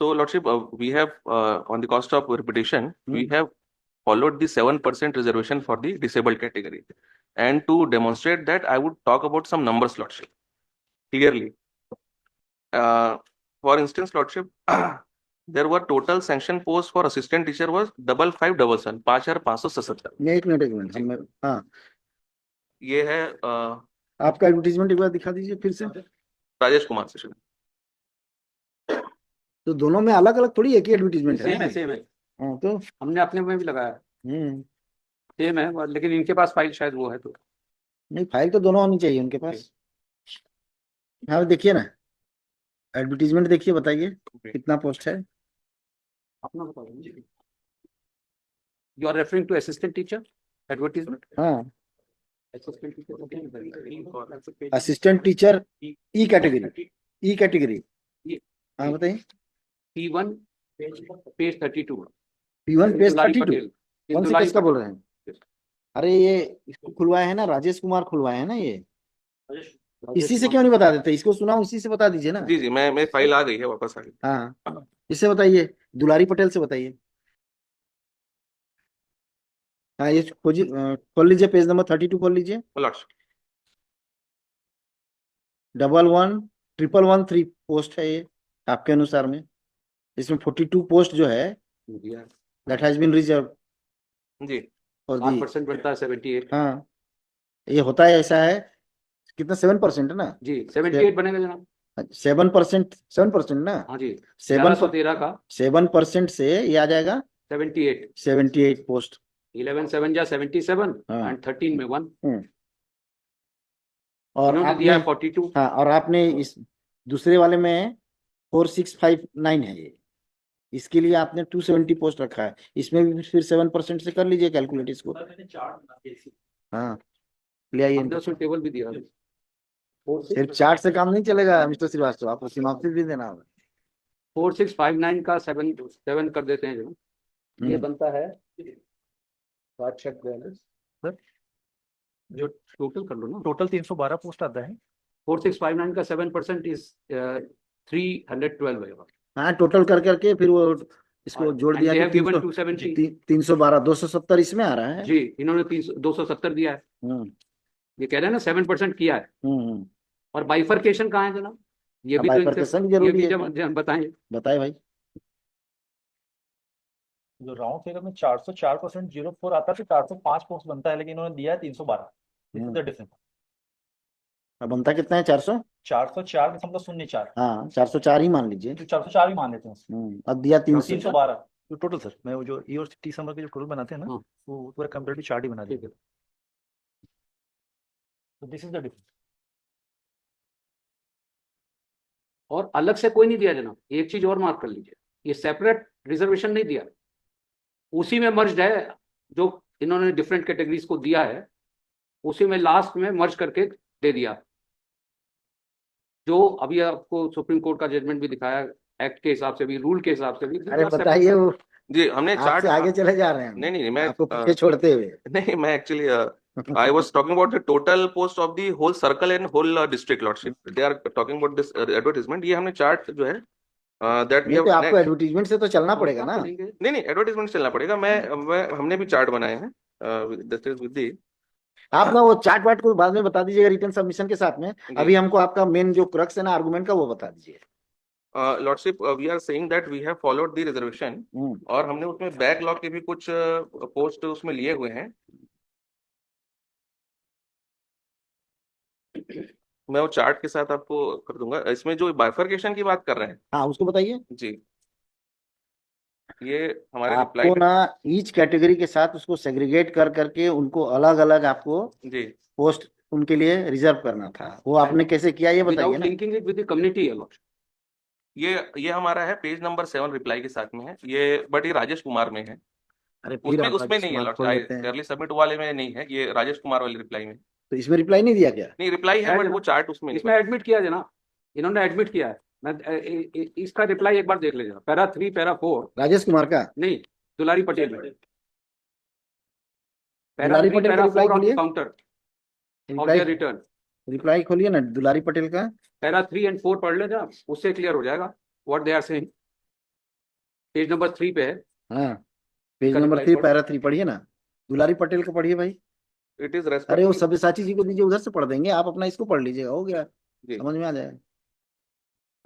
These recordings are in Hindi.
So, Lordship, we have on the cost of repetition, we have followed the 7% reservation for the disabled category. And to demonstrate that, I would talk about some numbers, Lordship, clearly. For instance, Lordship, there were total sanction posts for assistant teacher was 5577, 5577. एक मिनट हाँ, ये है आपका एडवर्टीजमेंट एक बार दिखा दीजिए फिर से। राजेश कुमार से। तो दोनों में अलग अलग थोड़ी एक ही एडवर्टीजमेंट है। सेम है। हाँ, तो हमने अपने में भी लगाया, सेम है, लेकिन इनके पास फाइल शायद वो है, तो नहीं, फाइल तो दोनों होनी चाहिए उनके पास। हाँ, देखिए ना, एडवर्टीजमेंट देखिए, बताइए कितना पोस्ट है। अपना बता दीजिए। You are referring to assistant teacher advertisement? हाँ, assistant teacher, assistant teacher E category. हाँ, बताइए। P1 page 32। P1 page 32 Patel. कौन से किसका बोल रहे हैं? अरे ये इसको खुलवाया है ना, राजेश कुमार खुलवाया है ना ये। इसी से क्यों नहीं बता देते? इसको सुना, इसी से बता दीजिए ना। जी जी, मैं फाइल आ गई है, वापस आ गई। हाँ, इससे बताइए, दुलारी पटेल से बताइए। हाँ, ये खोल लीजिए, पेज नंबर 32 खोल लीजिए। 111113 पोस्ट है ये आपके अनुसार में। इसमें 42 पोस्ट जो है दैट हैज बीन रिजर्व जी, और 8% बढ़ता है 78। हाँ, ये होता है, ऐसा है। कितना? 7% है ना जी, 78 बनेगा जनाब। 7% ना? हाँ जी, 713 का 7% से ये आ जाएगा 78 पोस्ट। 11 7 जा 77 हाँ। एंड 13 में 1 और आपने दिया 42। हाँ, और आपने इस दूसरे वाले में 4659 है ये, इसके लिए आपने 270 पोस्ट रखा है। इसमें भी फिर 7% से कर लीजिए कैलकुलेट इसको। हाँ, ले आइए। टेबल भी दिया। सिर्फ चार्ट से काम नहीं चलेगा मिस्टर श्रीवास्तव, आपको सिनॉप्सिस भी देना होगा। 4659 का 7 कर देते हैं जो ये बनता है। सर जो टोटल कर लो ना, टोटल 312 पोस्ट आता है। 4659 का 7% इज 312 है। हाँ, टोटल कर करके फिर वो इसको जोड़ दिया कि 312 270 इसमें आ रहा है जी। इन्होंने 270 दिया है। ये कह रहे हैं ना 7% किया है। और बाइफर्केशन कहाँ है जनाब? ये भी बाइफर्केशन जरूरी है, बताएं भाई। जो राउंड फिगर में 404.04 आता है तो 405 पोस्ट बनता है, लेकिन इन्होंने दिया है 312। डिफरेंस अब बनता कितना है? 404.04। हाँ, 404 ही मान लीजिए, 404 ही मान लेते हैं। अब दिया 312 तो टोटल। सर मैं वो जो ई और टी समर के जो टोटल बनाते हैं ना, वो पूरा कंपेरेटिव चार्ट ही बना दिया। तो दिस इज द डिफरेंस। और अलग से कोई नहीं दिया जनाब। एक चीज और मार्क कर लीजिए, ये सेपरेट रिजर्वेशन नहीं दिया, उसी में मर्ज है जो इन्होंने डिफरेंट कैटेगरीज को दिया है, उसी में लास्ट में मर्ज करके दे दिया। जो अभी आपको सुप्रीम कोर्ट का जजमेंट भी दिखाया, एक्ट के हिसाब से भी, रूल के हिसाब से भी। अरे बताइए, वो जी हमने चार्ट आगे चले जा रहे हैं। नहीं, मैं आपको पीछे छोड़ते हुए नहीं, मैं actually I was talking about the total post of the whole circle and whole district, Lordship. They are talking about this advertisement. ये हमने चार्ट जो है that we have, आपको एडवर्टीजमेंट से तो चलना पड़ेगा ना। नहीं, एडवर्टीजमेंट चलना पड़ेगा। मैं हमने भी चार्ट बनाए हैं with the आप ना वो चार्ट वार्ट को बाद में बता दीजिएगा रिटर्न सबमिशन के साथ में। अभी हमको आपका मेन जो क्रक्स है ना आर्गुमेंट का, वो बता दीजिए। Lordship, we are saying that we have followed the reservation, और हमने उसमें बैकलॉग के भी कुछ पोस्ट उसमें लिए हुए हैं। मैं वो चार्ट के साथ आपको कर दूंगा। इसमें जो बाइफर्केशन की बात कर रहे हैं, हाँ, उसको बताइए जी। ये हमारे आपको ना ईच कैटेगरी के साथ उसको सेग्रीगेट कर करके उनको अलग अलग आपको जी पोस्ट उनके लिए रिजर्व करना था। वो आपने कैसे किया ये बताइए ना। Linking it with the community. ये हमारा है पेज नंबर 7 रिप्लाई के साथ में है ये, बट ये राजेश कुमार में है। अरे उसमें नहीं है, अर्ली सबमिट वाले में नहीं है, ये राजेश कुमार वाले रिप्लाई में। तो इसमें रिप्लाई नहीं दिया क्या? नहीं, रिप्लाई है बट वो चार्ट उसमें इसमें एडमिट किया जनाब, इन्होंने एडमिट किया है। मैं इसका रिप्लाई एक बार देख लीजिएगा, पैरा 3 पैरा 4 राजेश कुमार का नहीं, दुलारी पटेल में। दुलारी पटेल का रिप्लाई खोलिए, काउंटर रिटर्न रिप्लाई खोलिए ना दुलारी पटेल का। पैरा 3 और 4 पढ़ ले जनाब, उससे क्लियर हो जाएगा what they are saying. Page number 3 पे है। हाँ, पेज इसका नंबर reply 3 पढ़ो। पैरा 3 पढ़िए ना, दुलारी पटेल को पढ़िए भाई। It is अरे वो respectful. सब्यसाची जी को दीजिए, उधर से पढ़ देंगे, आप अपना इसको पढ़ लीजिएगा, हो गया, जी समझ में आ जाएगा।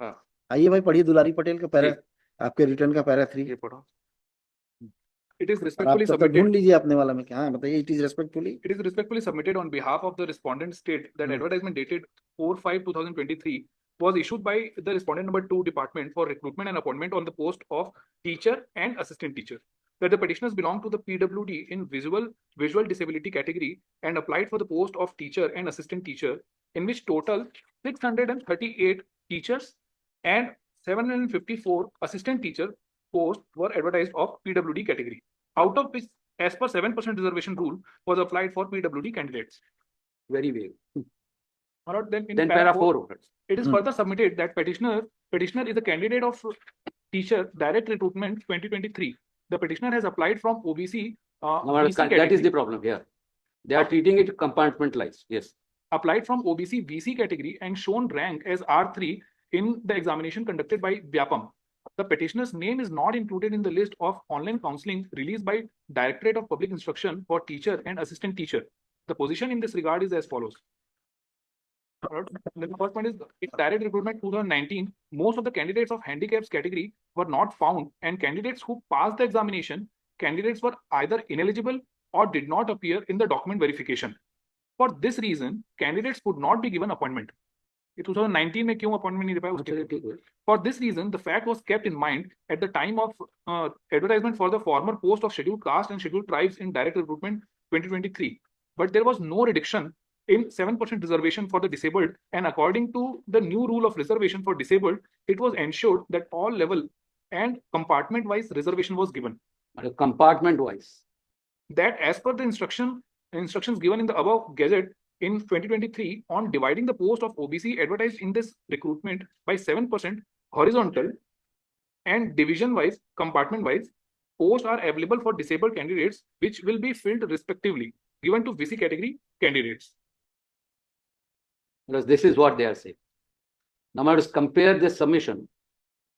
हाँ आइए भाई, पढ़िए दुलारी पटेल का पैरा, जी आपके रिटर्न का पैरा 3। ये पढ़ो. It is और आप respectfully तब तक submitted. ढूंढ लीजिए अपने वाला में क्या है, बताइए। It is respectfully, It is respectfully submitted on behalf of the respondent state that Hmm. advertisement dated 4/5/2023 was issued by the respondent number 2 department for recruitment and appointment on the post of teacher and assistant teacher. That the petitioners belong to the PWD in visual disability category and applied for the post of teacher and assistant teacher, in which total 638 teachers and 754 assistant teacher posts were advertised of PWD category, out of which, as per 7% reservation rule, was applied for PWD candidates. Very vague. Alright, then in Then para para 4, 4. it is Hmm. further submitted that petitioner is a candidate of teacher direct recruitment 2023. The petitioner has applied from OBC No, VC that is category, the problem here. They are treating it compartmentalized. Yes. applied from OBC VC category and shown rank as R3 in the examination conducted by Vyapam. The petitioner's name is not included in the list of online counseling released by Directorate of Public Instruction for teacher and assistant teacher. The position in this regard is as follows. Alright, then the first point is in direct recruitment 2019, most of the candidates of handicaps category were not found, and candidates who passed the examination, candidates were either ineligible or did not appear in the document verification. For this reason, candidates could not be given appointment. ये 2019 में क्यों अपॉइंटमेंट नहीं दे पाए उसके चलिए, ठीक है. For this reason, the fact was kept in mind at the time of advertisement for the former post of scheduled caste and scheduled tribes in direct recruitment 2023. But there was no reduction in 7% reservation for the disabled, and according to the new rule of reservation for disabled, it was ensured that all level and compartment-wise reservation was given. Compartment wise. That as per the instructions given in the above gazette in 2023 on dividing the post of OBC advertised in this recruitment by 7% horizontal and division wise, compartment wise, posts are available for disabled candidates, which will be filled respectively, given to VC category candidates. Because this is what they are saying. Now let us compare this submission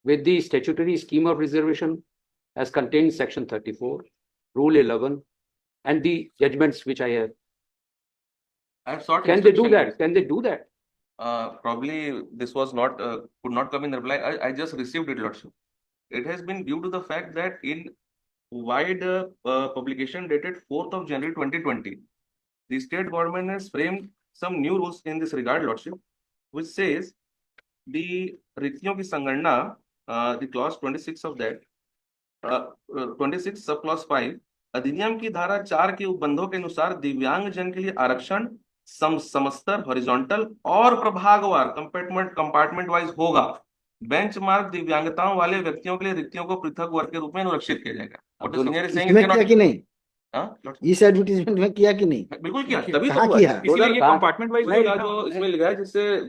with the statutory scheme of reservation as contained in section 34, rule 11, and the judgments which I have. I have sought Can they do instruction. that? Can they do that? Probably this was not could not come in the reply. I just received it, Lordship. It has been due to the fact that in wide publication dated 4th of January 2020, the state government has framed some new rules in this regard, Lordship, which says the रिक्तियों की संगणना, the clause 26 of that, 26 sub clause 5, अधिनियम की धारा 4 के उपबंधों के अनुसार दिव्यांग जन के लिए आरक्षण समस्तर, हॉरिजॉन्टल और प्रभागवार कंपार्टमेंट वाइज होगा। बेंचमार्क दिव्यांगताओं वाले व्यक्तियों के लिए रिक्तियों को पृथक वर्ग के रूप में अनुरक्षित किया जाएगा। अब इसमें किया कि नहीं? हाँ, इस एडवर्टीजमेंट में किया कि नहीं? बिल्कुल किया, तभी तो कहाँ हुआ। किया? इसीलिए ये कहाँ? कंपार्टमेंट वाइज नहीं, होगा जो इसमें लिखा है, जिससे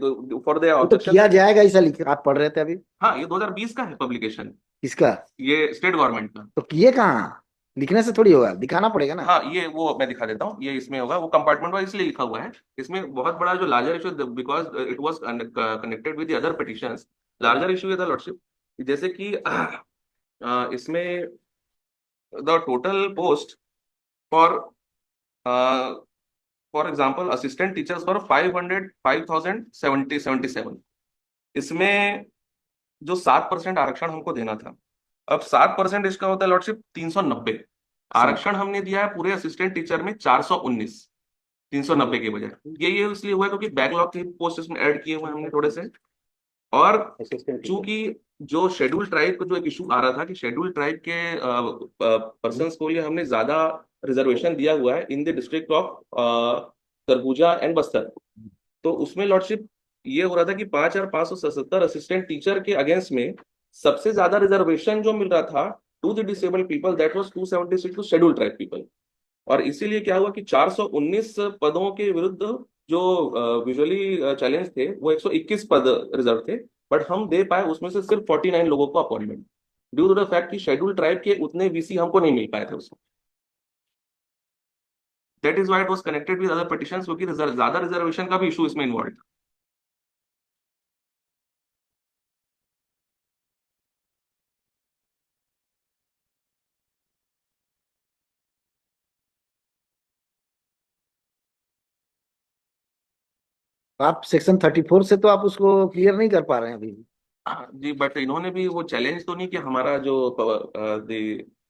फॉर द वो तो किया जाएगा, ऐसा लिखा आप पढ़ रहे थे अभी। हाँ, ये 2020 का है पब्लिकेशन, किसका? ये स्टेट गवर्नमेंट का। तो किए कहाँ? लिखने से थोड़ी होगा, दिखाना पड़ेगा ना। हाँ, ये वो मैं दिखा देता हूँ, ये इसमें होगा, वो कंपार्टमेंट वाइज इसलिए लिखा हुआ है। इसमें बहुत बड़ा जो larger issue, because it was connected with the other petitions, larger issue ये था लॉर्डशिप, जैसे कि इसमें the total post for example assistant teachers for 505,077, इसमें जो 7% आरक्षण हमको देना था, अब 7% इसका होता है लॉर्डशिप 390। आरक्षण हमने दिया है पूरे असिस्टेंट टीचर में 419, 390 के बजाय। ये इसलिए हुआ क्योंकि बैकलॉग की पोस्ट इसमें ऐड किए हुए हमने थोड़े से, और चूंकि जो शेड्यूल ट्राइब को जो एक इशू आ रहा था कि शेड्यूल ट्राइब के पर्संस को लिए हमने ज्यादा रिजर्वेशन दिया हुआ है in the district of Surguja and Bastar, तो उसमें लॉर्डशिप ये हो रहा था कि 5,577 असिस्टेंट टीचर के अगेंस्ट में सबसे ज्यादा रिजर्वेशन जो मिल रहा था to the disabled people, that was 276 to schedule tribe people. और इसीलिए क्या हुआ कि 419 पदों के विरुद्ध जो विजुअली चैलेंज थे वो 121 पद रिजर्व थे, बट हम दे पाए उसमें से सिर्फ 49 लोगों को appointment, due to the fact कि शेड्यूल ट्राइब के उतने वीसी हमको नहीं मिल पाए थे उसमें। That is why it was connected with other petitions, क्योंकि ज्यादा रिजर्वेशन का भी इशू इसमें इन्वॉल्व था। आप सेक्शन 34 से तो आप उसको क्लियर नहीं कर पा रहे हैं अभी। हाँ जी, बट इन्होंने भी वो चैलेंज तो नहीं कि हमारा जो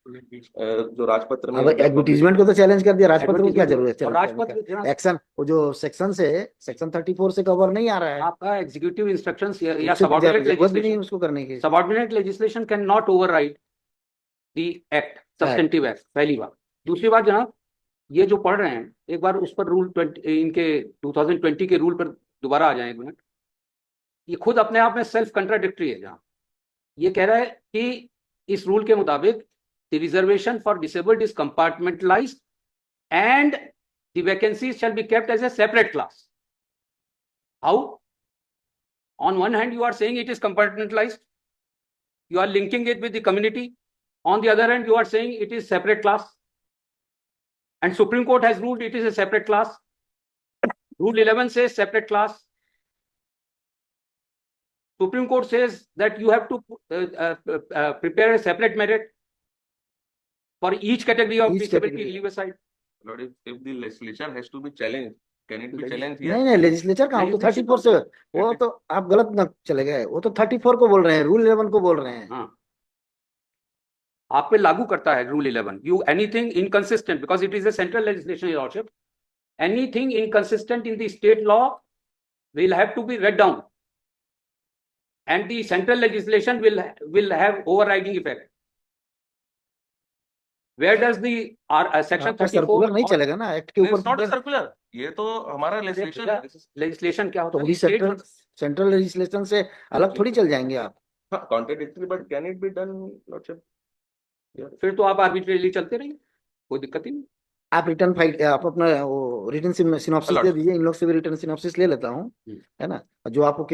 जो राजपत्र में अब एडवर्टीजमेंट को तो चैलेंज कर दिया, राजपत्र में क्या जरूरत है और राजपत्र जनाब, एक्शन, वो जो सेक्शन से सेक्शन 34 से कवर नहीं आ रहा है, आपका एग्जीक्यूटिव इंस्ट्रक्शंस या उससे सबऑर्डिनेट जरूरत भी नहीं लेजिस्लेशन, उसको करने की। Subordinate legislation can not override the act, substantive act, पहली बात। दूसरी बात जनाब, ये जो पढ़ रहे हैं एक बार उस पर रूल 20 इनके 2020 के रूल पर दोबारा आ जाए एक मिनट। ये खुद अपने आप में सेल्फ कंट्राडिक्टरी है। जहाँ ये कह रहा है कि इस रूल के मुताबिक the reservation for disabled is compartmentalised and the vacancies shall be kept as a separate class. How? On one hand you are saying it is compartmentalised, you are linking it with the community. On the other hand, you are saying it is separate class, and Supreme Court has ruled it is a separate class. Rule 11 says separate class. Supreme Court says that you have to prepare a separate merit for each category of Each disability category. leave aside. Lord, if the legislature has to be challenged, can it be challenged here? नहीं नहीं, लेजिस्लेचर का तो 34 से, वो तो आप गलत न चले गए, वो तो 34 को बोल रहे हैं, रूल 11 को बोल रहे हैं। हाँ, आप पे लागू करता है rule 11। You anything inconsistent, because it is a central legislation, your lordship, anything inconsistent in the state law will have to be read down, and the central legislation will have overriding effect. Where does the section आपका 34 सर्कुलर नहीं चलेगा ना, एक्ट के It's not a ऊपर। circular. ये तो हमारा legislation legislation क्या तो होता वही है? सेंट्रल लेजिस्लेशन से अलग थोड़ी चल जाएंगे आप। contradictory, but can it be done, Lordship? फिर तो आप आर्बिट्रेरली चलते रहिए, कोई दिक्कत ही नहीं। आप रिटर्न फाइल, आप अपना वो रिटर्न सिनॉप्सिस दे दीजिए, इन लोग से भी रिटर्न सिनॉप्सिस ले लेता हूँ, है ना, जो आपको